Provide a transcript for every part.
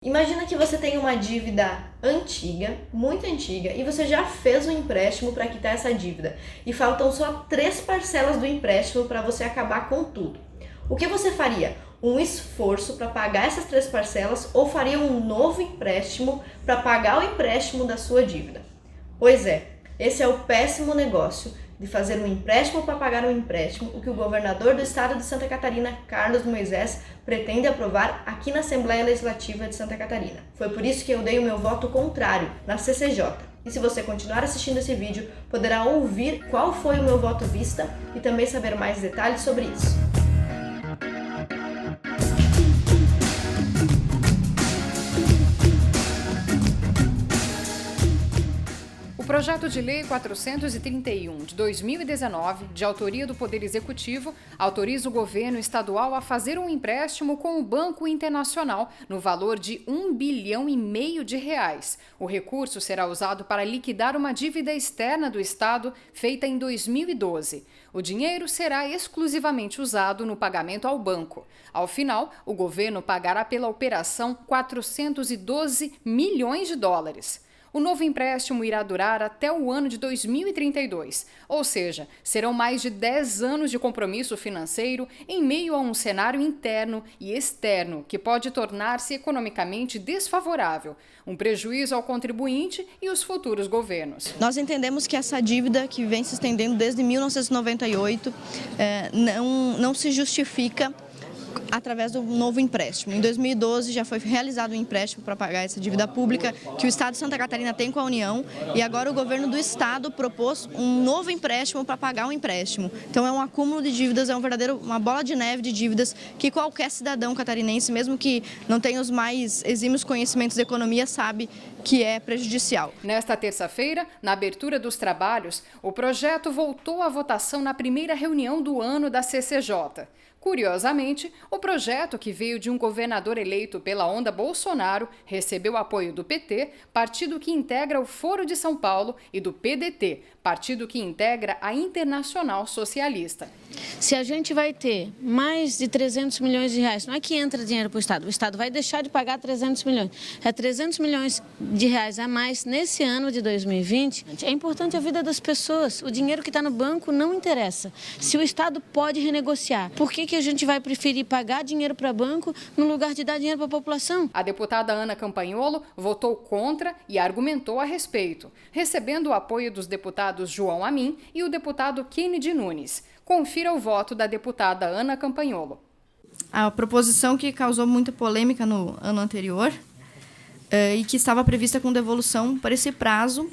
Imagina que você tem uma dívida antiga, muito antiga, e você já fez um empréstimo para quitar essa dívida. E faltam só 3 parcelas do empréstimo para você acabar com tudo. O que você faria? Um esforço para pagar essas 3 parcelas ou faria um novo empréstimo para pagar o empréstimo da sua dívida? Pois é, esse é o péssimo negócio de fazer um empréstimo para pagar um empréstimo, o que o governador do estado de Santa Catarina, Carlos Moisés, pretende aprovar aqui na Assembleia Legislativa de Santa Catarina. Foi por isso que eu dei o meu voto contrário na CCJ. E se você continuar assistindo esse vídeo, poderá ouvir qual foi o meu voto vista e também saber mais detalhes sobre isso. O projeto de lei 431 de 2019, de autoria do Poder Executivo, autoriza o governo estadual a fazer um empréstimo com o Banco Internacional no valor de R$1,5 bilhão. O recurso será usado para liquidar uma dívida externa do Estado feita em 2012. O dinheiro será exclusivamente usado no pagamento ao banco. Ao final, o governo pagará pela operação $412 milhões. O novo empréstimo irá durar até o ano de 2032, ou seja, serão mais de 10 anos de compromisso financeiro em meio a um cenário interno e externo que pode tornar-se economicamente desfavorável, um prejuízo ao contribuinte e os futuros governos. Nós entendemos que essa dívida que vem se estendendo desde 1998 não se justifica através do novo empréstimo. Em 2012 já foi realizado um empréstimo para pagar essa dívida pública que o Estado de Santa Catarina tem com a União e agora o governo do Estado propôs um novo empréstimo para pagar o empréstimo. Então é um acúmulo de dívidas, é uma bola de neve de dívidas que qualquer cidadão catarinense, mesmo que não tenha os mais exímios conhecimentos de economia, sabe que é prejudicial. Nesta terça-feira, na abertura dos trabalhos, o projeto voltou à votação na primeira reunião do ano da CCJ. Curiosamente, o projeto, que veio de um governador eleito pela onda Bolsonaro, recebeu apoio do PT, partido que integra o Foro de São Paulo, e do PDT, partido que integra a Internacional Socialista. Se a gente vai ter mais de R$300 milhões, não é que entra dinheiro para o Estado vai deixar de pagar 300 milhões. É R$300 milhões a mais nesse ano de 2020. É importante a vida das pessoas. O dinheiro que está no banco não interessa. Se o Estado pode renegociar, por que a gente vai preferir pagar dinheiro para banco no lugar de dar dinheiro para a população? A deputada Ana Campanholo votou contra e argumentou a respeito, recebendo o apoio dos deputados João Amin e o deputado Kennedy Nunes. Confira o voto da deputada Ana Campanholo. A proposição que causou muita polêmica no ano anterior e que estava prevista com devolução para esse prazo,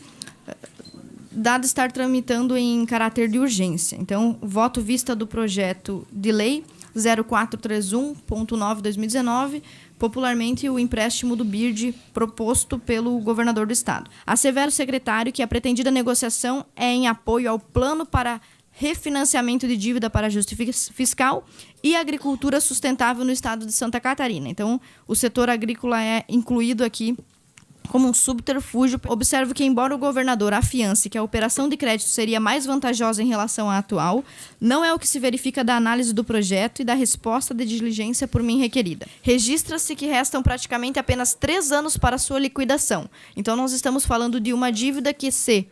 dado estar tramitando em caráter de urgência. Então, o voto vista do projeto de lei 0431.9/2019, popularmente o empréstimo do BIRD proposto pelo governador do estado. Assevera o secretário que a pretendida negociação é em apoio ao plano para refinanciamento de dívida para ajuste fiscal e agricultura sustentável no estado de Santa Catarina. Então, o setor agrícola é incluído aqui como um subterfúgio. Observo que, embora o governador afiance que a operação de crédito seria mais vantajosa em relação à atual, não é o que se verifica da análise do projeto e da resposta de diligência por mim requerida. Registra-se que restam praticamente apenas 3 anos para sua liquidação. Então, nós estamos falando de uma dívida que, se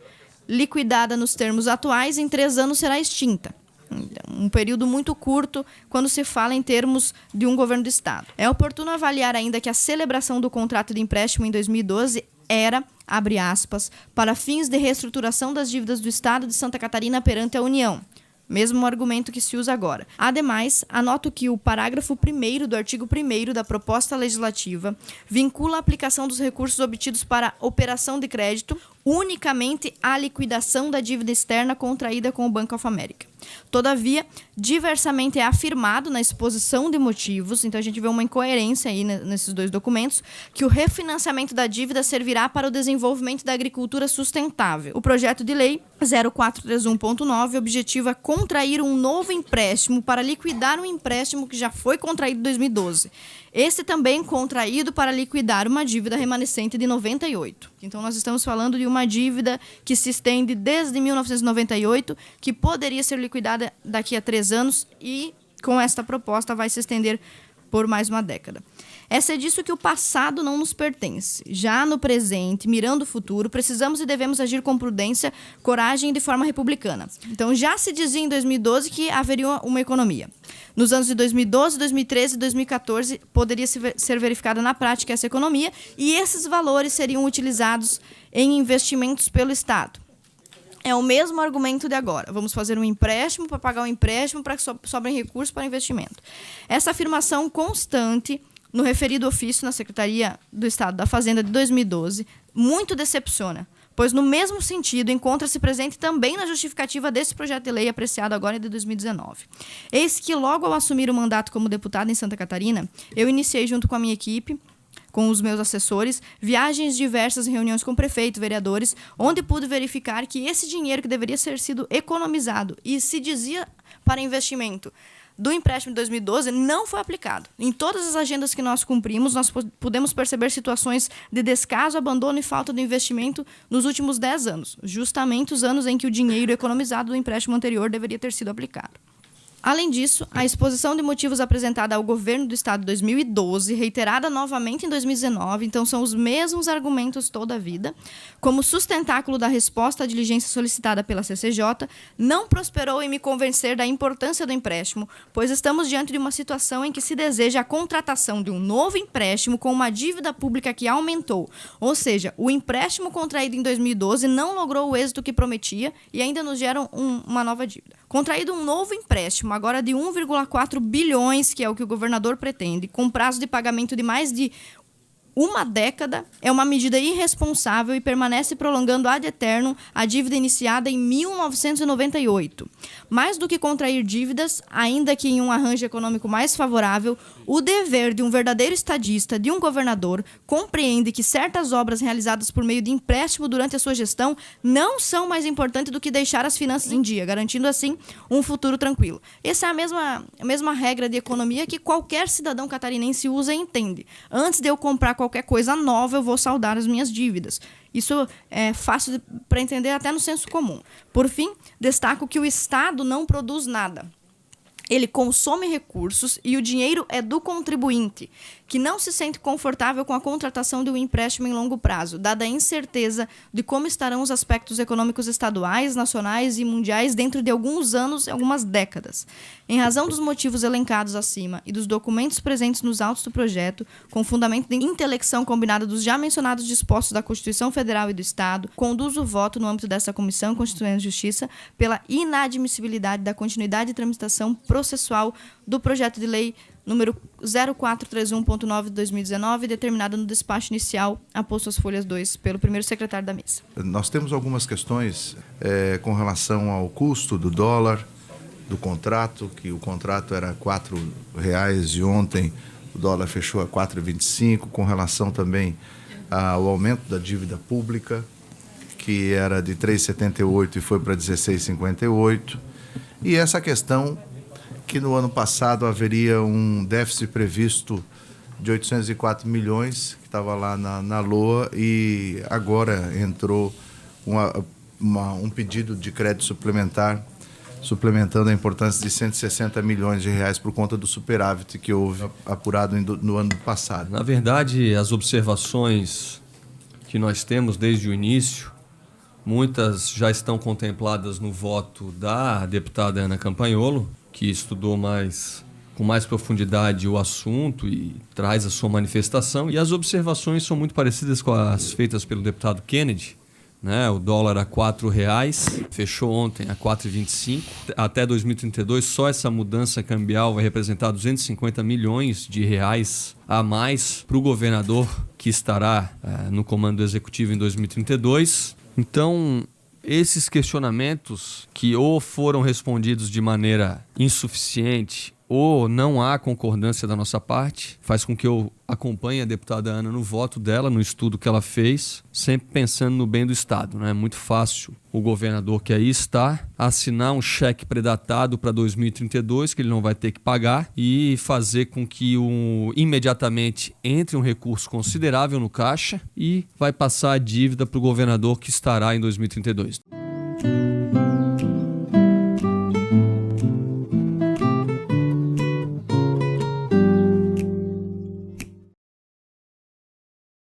liquidada nos termos atuais, em 3 anos será extinta. Um período muito curto quando se fala em termos de um governo do estado. É oportuno avaliar ainda que a celebração do contrato de empréstimo em 2012 era, abre aspas, para fins de reestruturação das dívidas do estado de Santa Catarina perante a União. Mesmo argumento que se usa agora. Ademais, anoto que o parágrafo 1º do artigo 1º da proposta legislativa vincula a aplicação dos recursos obtidos para operação de crédito unicamente à liquidação da dívida externa contraída com o Banco of America. Todavia, diversamente é afirmado na exposição de motivos, então a gente vê uma incoerência aí nesses dois documentos, que o refinanciamento da dívida servirá para o desenvolvimento da agricultura sustentável. O projeto de lei 0431.9 objetiva contrair um novo empréstimo para liquidar um empréstimo que já foi contraído em 2012. Esse também contraído para liquidar uma dívida remanescente de 98. Então, nós estamos falando de uma dívida que se estende desde 1998, que poderia ser liquidada daqui a 3 anos e, com esta proposta, vai se estender por mais uma década. É ser disso que o passado não nos pertence. Já no presente, mirando o futuro, precisamos e devemos agir com prudência, coragem e de forma republicana. Então, já se dizia em 2012 que haveria uma economia. Nos anos de 2012, 2013 e 2014, poderia ser verificada na prática essa economia e esses valores seriam utilizados em investimentos pelo Estado. É o mesmo argumento de agora. Vamos fazer um empréstimo para pagar o empréstimo para que sobrem recursos para investimento. Essa afirmação constante no referido ofício na Secretaria do Estado da Fazenda de 2012 muito decepciona, pois no mesmo sentido encontra-se presente também na justificativa desse projeto de lei apreciado agora de 2019. Eis que logo ao assumir o mandato como deputada em Santa Catarina, eu iniciei junto com a minha equipe, com os meus assessores, viagens diversas, reuniões com prefeitos, vereadores, onde pude verificar que esse dinheiro que deveria ter sido economizado e se dizia para investimento do empréstimo de 2012 não foi aplicado. Em todas as agendas que nós cumprimos, nós pudemos perceber situações de descaso, abandono e falta de investimento nos últimos 10 anos, justamente os anos em que o dinheiro economizado do empréstimo anterior deveria ter sido aplicado. Além disso, a exposição de motivos apresentada ao governo do Estado em 2012, reiterada novamente em 2019, então são os mesmos argumentos toda a vida, como sustentáculo da resposta à diligência solicitada pela CCJ, não prosperou em me convencer da importância do empréstimo, pois estamos diante de uma situação em que se deseja a contratação de um novo empréstimo com uma dívida pública que aumentou, ou seja, o empréstimo contraído em 2012 não logrou o êxito que prometia e ainda nos gera uma nova dívida. Contraído um novo empréstimo, agora de 1,4 bilhões, que é o que o governador pretende, com prazo de pagamento de mais de uma década, é uma medida irresponsável e permanece prolongando ad eternum a dívida iniciada em 1998. Mais do que contrair dívidas, ainda que em um arranjo econômico mais favorável, o dever de um verdadeiro estadista, de um governador, compreende que certas obras realizadas por meio de empréstimo durante a sua gestão não são mais importantes do que deixar as finanças em dia, garantindo assim um futuro tranquilo. Essa é a mesma regra de economia que qualquer cidadão catarinense usa e entende. Antes de eu comprar qualquer coisa nova, eu vou saldar as minhas dívidas. Isso é fácil para entender até no senso comum. Por fim, destaco que o Estado não produz nada. Ele consome recursos e o dinheiro é do contribuinte, que não se sente confortável com a contratação de um empréstimo em longo prazo, dada a incerteza de como estarão os aspectos econômicos estaduais, nacionais e mundiais dentro de alguns anos e algumas décadas. Em razão dos motivos elencados acima e dos documentos presentes nos autos do projeto, com fundamento de intelecção combinada dos já mencionados dispostos da Constituição Federal e do Estado, conduzo o voto no âmbito dessa Comissão Constitucional e Justiça pela inadmissibilidade da continuidade de tramitação processual do projeto de lei número 0431.9 de 2019, determinado no despacho inicial, aposto às folhas 2, pelo primeiro secretário da mesa. Nós temos algumas questões com relação ao custo do dólar, do contrato, que o contrato era R$4 e ontem o dólar fechou a R$ 4,25, com relação também ao aumento da dívida pública, que era de 3,78 e foi para 16,58, e essa questão que no ano passado haveria um déficit previsto de 804 milhões, que estava lá na LOA, e agora entrou um pedido de crédito suplementar, suplementando a importância de 160 milhões de reais por conta do superávit que houve apurado no ano passado. Na verdade, as observações que nós temos desde o início, muitas já estão contempladas no voto da deputada Ana Campagnolo, que estudou com mais profundidade o assunto e traz a sua manifestação. E as observações são muito parecidas com as feitas pelo deputado Kennedy, né? O dólar a R$ 4,00, fechou ontem a R$ 4,25. Até 2032, só essa mudança cambial vai representar 250 milhões de reais a mais para o governador que estará no comando executivo em 2032. Então, esses questionamentos que ou foram respondidos de maneira insuficiente ou não há concordância da nossa parte, faz com que eu acompanhe a deputada Ana no voto dela, no estudo que ela fez, sempre pensando no bem do Estado. Não é muito fácil o governador que aí está assinar um cheque predatado para 2032, que ele não vai ter que pagar, e fazer com que imediatamente entre um recurso considerável no caixa e vai passar a dívida para o governador que estará em 2032.